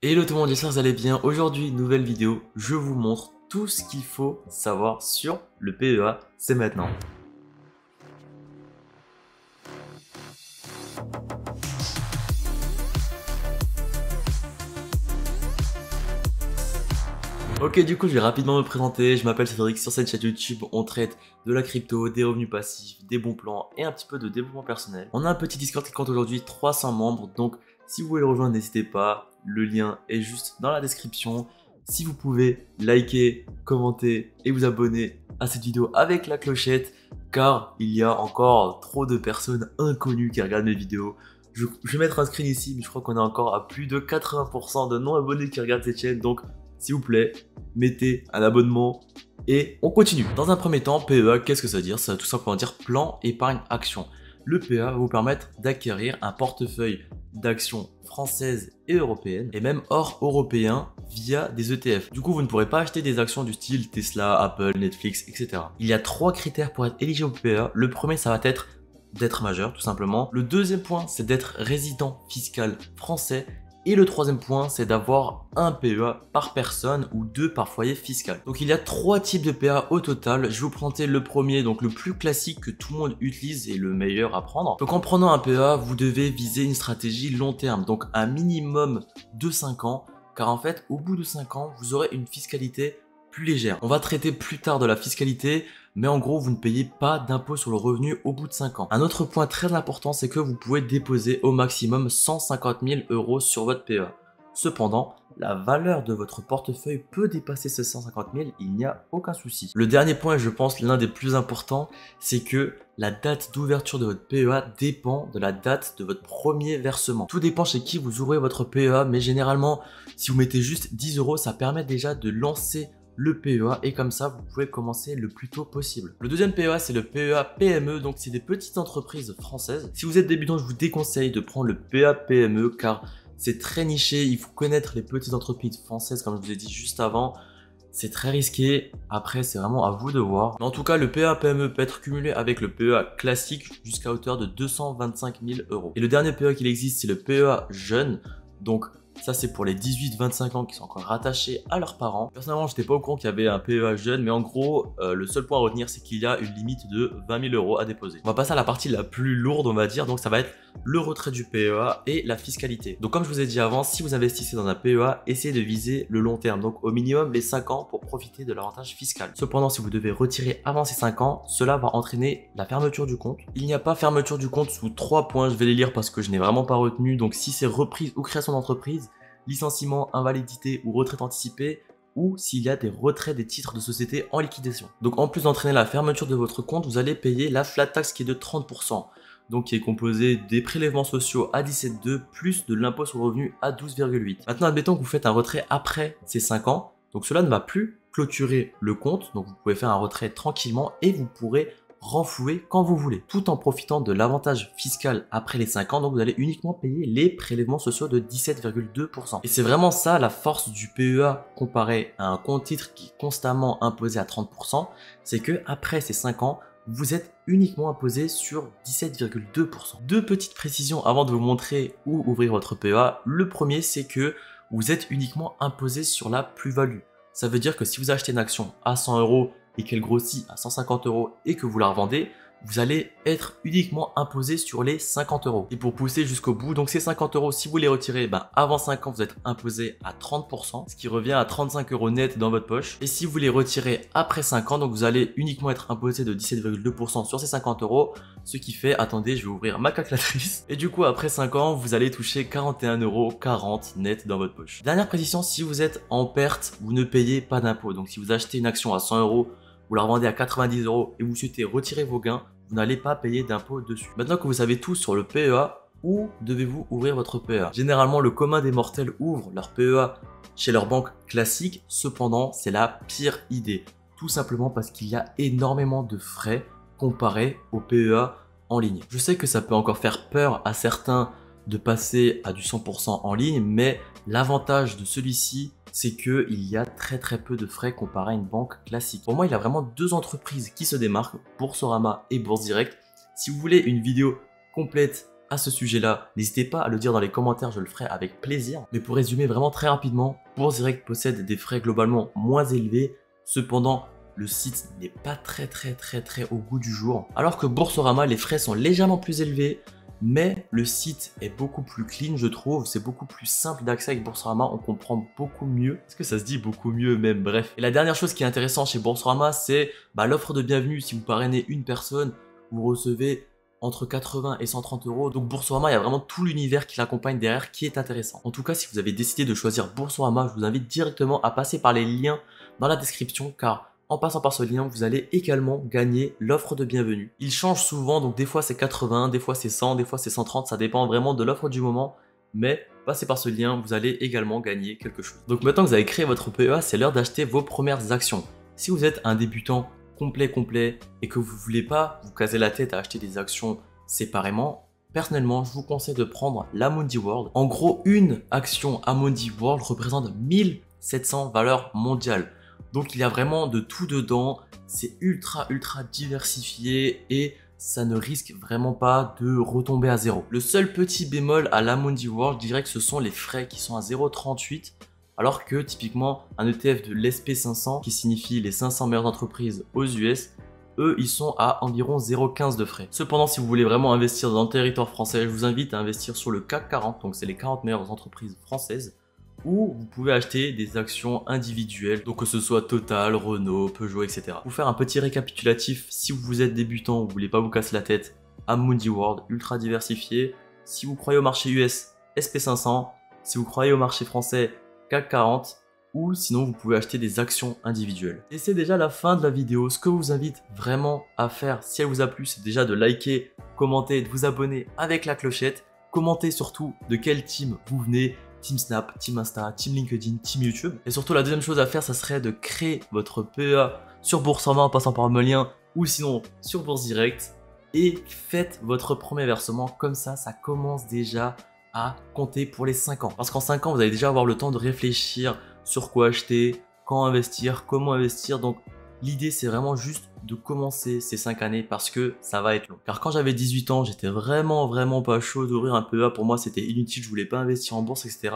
Hello tout le monde, j'espère que vous allez bien. Aujourd'hui, nouvelle vidéo, je vous montre tout ce qu'il faut savoir sur le PEA, c'est maintenant. Ok, du coup, je vais rapidement me présenter. Je m'appelle Cédric. Sur cette chaîne YouTube, on traite de la crypto, des revenus passifs, des bons plans et un petit peu de développement personnel. On a un petit Discord qui compte aujourd'hui 300 membres, donc si vous voulez le rejoindre, n'hésitez pas. Le lien est juste dans la description. Si vous pouvez liker, commenter et vous abonner à cette vidéo avec la clochette, car il y a encore trop de personnes inconnues qui regardent mes vidéos. Je vais mettre un screen ici, mais je crois qu'on est encore à plus de 80% de non-abonnés qui regardent cette chaîne, donc s'il vous plaît, mettez un abonnement et on continue. Dans un premier temps, PEA, qu'est-ce que ça veut dire? Ça veut tout simplement dire plan épargne action. Le PEA va vous permettre d'acquérir un portefeuille d'actions françaises et européennes et même hors européen via des ETF. Du coup, vous ne pourrez pas acheter des actions du style Tesla, Apple, Netflix, etc. Il y a 3 critères pour être éligible au PEA. Le premier, ça va être d'être majeur, tout simplement. Le deuxième point, c'est d'être résident fiscal français. Et le troisième point, c'est d'avoir un PEA par personne ou 2 par foyer fiscal. Donc il y a 3 types de PEA au total. Je vais vous présenter le premier, donc le plus classique que tout le monde utilise et le meilleur à prendre. Donc en prenant un PEA, vous devez viser une stratégie long terme, donc un minimum de 5 ans. Car en fait, au bout de 5 ans, vous aurez une fiscalité plus légère. On va traiter plus tard de la fiscalité, mais en gros, vous ne payez pas d'impôt sur le revenu au bout de 5 ans. Un autre point très important, c'est que vous pouvez déposer au maximum 150 000 € sur votre PEA. Cependant, la valeur de votre portefeuille peut dépasser ces 150 000, il n'y a aucun souci. Le dernier point, et je pense l'un des plus importants, c'est que la date d'ouverture de votre PEA dépend de la date de votre premier versement. Tout dépend chez qui vous ouvrez votre PEA, mais généralement, si vous mettez juste 10 €, ça permet déjà de lancer le PEA et comme ça vous pouvez commencer le plus tôt possible. Le deuxième PEA, c'est le PEA PME, donc c'est des petites entreprises françaises. Si vous êtes débutant, je vous déconseille de prendre le PEA PME car c'est très niché, il faut connaître les petites entreprises françaises comme je vous ai dit juste avant. C'est très risqué, après c'est vraiment à vous de voir. Mais en tout cas, le PEA PME peut être cumulé avec le PEA classique jusqu'à hauteur de 225 000 €. Et le dernier PEA qu'il existe, c'est le PEA jeune, donc ça, c'est pour les 18-25 ans qui sont encore rattachés à leurs parents. Personnellement, je n'étais pas au courant qu'il y avait un PEA jeune, mais en gros, le seul point à retenir, c'est qu'il y a une limite de 20 000 € à déposer. On va passer à la partie la plus lourde, on va dire. Donc, ça va être le retrait du PEA et la fiscalité. Donc, comme je vous ai dit avant, si vous investissez dans un PEA, essayez de viser le long terme. Donc, au minimum, les 5 ans pour profiter de l'avantage fiscal. Cependant, si vous devez retirer avant ces 5 ans, cela va entraîner la fermeture du compte. Il n'y a pas fermeture du compte sous 3 points. Je vais les lire parce que je n'ai vraiment pas retenu. Donc, si c'est reprise ou création d'entreprise, licenciement, invalidité ou retraite anticipée, ou s'il y a des retraits des titres de société en liquidation. Donc en plus d'entraîner la fermeture de votre compte, vous allez payer la flat tax qui est de 30%, donc qui est composée des prélèvements sociaux à 17,2 plus de l'impôt sur le revenu à 12,8. Maintenant, admettons que vous faites un retrait après ces 5 ans, donc cela ne va plus clôturer le compte, donc vous pouvez faire un retrait tranquillement et vous pourrez renflouer quand vous voulez, tout en profitant de l'avantage fiscal après les 5 ans, donc vous allez uniquement payer les prélèvements sociaux de 17,2%. Et c'est vraiment ça la force du PEA comparé à un compte titre qui est constamment imposé à 30%, c'est que après ces 5 ans, vous êtes uniquement imposé sur 17,2%. Deux petites précisions avant de vous montrer où ouvrir votre PEA. Le premier, c'est que vous êtes uniquement imposé sur la plus-value. Ça veut dire que si vous achetez une action à 100 € et qu'elle grossit à 150 € et que vous la revendez, vous allez être uniquement imposé sur les 50 €. Et pour pousser jusqu'au bout, donc ces 50 €, si vous les retirez, avant 5 ans, vous êtes imposé à 30%, ce qui revient à 35 € net dans votre poche. Et si vous les retirez après 5 ans, donc vous allez uniquement être imposé de 17,2% sur ces 50 €, ce qui fait, attendez, je vais ouvrir ma calculatrice. Et du coup, après 5 ans, vous allez toucher 41,40 € net dans votre poche. Dernière précision, si vous êtes en perte, vous ne payez pas d'impôt. Donc si vous achetez une action à 100 €, vous la revendez à 90 € et vous souhaitez retirer vos gains, vous n'allez pas payer d'impôt dessus. Maintenant que vous savez tout sur le PEA, où devez-vous ouvrir votre PEA? Généralement, le commun des mortels ouvre leur PEA chez leur banque classique. Cependant, c'est la pire idée. Tout simplement parce qu'il y a énormément de frais comparé au PEA en ligne. Je sais que ça peut encore faire peur à certains de passer à du 100% en ligne, mais l'avantage de celui-ci, c'est qu'il y a très peu de frais comparé à une banque classique. Pour moi, il y a vraiment 2 entreprises qui se démarquent, Boursorama et Bourse Direct. Si vous voulez une vidéo complète à ce sujet-là, n'hésitez pas à le dire dans les commentaires, je le ferai avec plaisir. Mais pour résumer vraiment très rapidement, Bourse Direct possède des frais globalement moins élevés, cependant le site n'est pas très au goût du jour. Alors que Boursorama, les frais sont légèrement plus élevés, mais le site est beaucoup plus clean, je trouve. C'est beaucoup plus simple d'accès avec Boursorama, on comprend beaucoup mieux. Est-ce que ça se dit beaucoup mieux même? Bref. Et la dernière chose qui est intéressante chez Boursorama, c'est l'offre de bienvenue. Si vous parrainez une personne, vous recevez entre 80 et 130 euros. Donc Boursorama, il y a vraiment tout l'univers qui l'accompagne derrière qui est intéressant. En tout cas, si vous avez décidé de choisir Boursorama, je vous invite directement à passer par les liens dans la description, car en passant par ce lien, vous allez également gagner l'offre de bienvenue. Il change souvent, donc des fois c'est 80, des fois c'est 100, des fois c'est 130, ça dépend vraiment de l'offre du moment. Mais passez par ce lien, vous allez également gagner quelque chose. Donc maintenant que vous avez créé votre PEA, c'est l'heure d'acheter vos premières actions. Si vous êtes un débutant complet et que vous ne voulez pas vous caser la tête à acheter des actions séparément, personnellement, je vous conseille de prendre l'Amundi World. En gros, une action Amundi World représente 1700 valeurs mondiales. Donc il y a vraiment de tout dedans, c'est ultra diversifié et ça ne risque vraiment pas de retomber à zéro. Le seul petit bémol à l'Amundi World, je dirais que ce sont les frais qui sont à 0,38, alors que typiquement un ETF de l'SP500, qui signifie les 500 meilleures entreprises aux US, eux ils sont à environ 0,15 de frais. Cependant, si vous voulez vraiment investir dans le territoire français, je vous invite à investir sur le CAC 40, donc c'est les 40 meilleures entreprises françaises, où vous pouvez acheter des actions individuelles, donc que ce soit Total, Renault, Peugeot, etc. Pour faire un petit récapitulatif, si vous êtes débutant, vous voulez pas vous casser la tête, Amundi World, ultra diversifié. Si vous croyez au marché US, SP500. Si vous croyez au marché français, CAC 40. Ou sinon, vous pouvez acheter des actions individuelles. Et c'est déjà la fin de la vidéo. Ce que je vous invite vraiment à faire, si elle vous a plu, c'est déjà de liker, commenter, de vous abonner avec la clochette. Commentez surtout de quel team vous venez. Team Snap, Team Insta, Team LinkedIn, Team YouTube. Et surtout, la deuxième chose à faire, ça serait de créer votre PEA sur Boursorama en passant par mon lien ou sinon sur Bourse Direct. Et faites votre premier versement. Comme ça commence déjà à compter pour les 5 ans. Parce qu'en 5 ans, vous allez déjà avoir le temps de réfléchir sur quoi acheter, quand investir, comment investir. Donc, l'idée, c'est vraiment juste de commencer ces 5 années parce que ça va être long. Car quand j'avais 18 ans, j'étais vraiment pas chaud d'ouvrir un PEA. Pour moi, c'était inutile, je voulais pas investir en bourse, etc.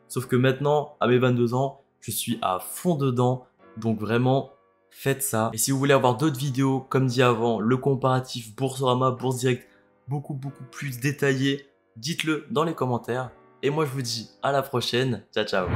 Sauf que maintenant, à mes 22 ans, je suis à fond dedans. Donc vraiment, faites ça. Et si vous voulez avoir d'autres vidéos, comme dit avant, le comparatif Boursorama, Bourse Direct, beaucoup plus détaillé, dites-le dans les commentaires. Et moi, je vous dis à la prochaine. Ciao.